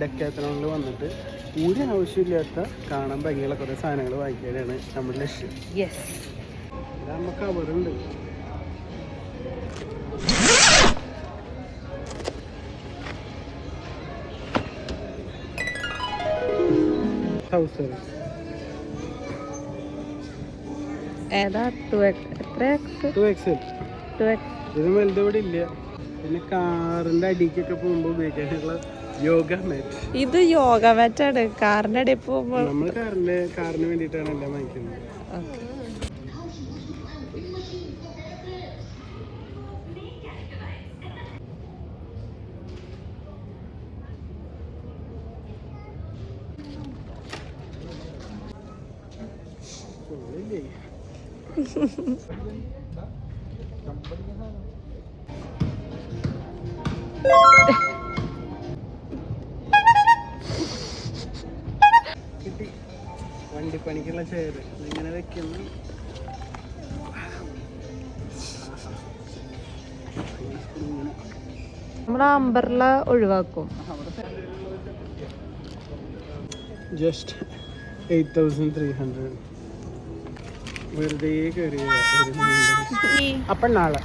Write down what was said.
ഡെക്കാത്തലോണിൽ വന്നിട്ട് ഒരു ആവശ്യമില്ലാത്ത കാണാൻ ഭംഗിയുള്ള കുറേ സാധനങ്ങൾ വാങ്ങിക്കാനാണ് നമ്മുടെ ലക്ഷ്യം. ഇതാകുമ്പോൾ കവറുണ്ട്. ഇതിന് വലുത് ഇവിടെ ഇല്ല. പിന്നെ കാറിന്റെ അടിക്കൊക്കെ പോകുമ്പോ ഉപയോഗിക്കാനുള്ള യോഗ മാറ്റ്. ഇത് യോഗ മാറ്റാണ്. കാറിന്റെ അടി പോകുമ്പോ നമ്മൾ കാറിന് വേണ്ടിയിട്ടാണ് എല്ലാം വാങ്ങിക്കുന്നത്. കിട്ടി വണ്ടിപ്പണിക്കുള്ള ചെയർ ഇങ്ങനെ വെക്കുന്നു. നമ്മുടെ അംബർല ഒഴിവാക്കും. ജസ്റ്റ് 8,300 വെറുതെ കയറിയ. അപ്പം നാളെ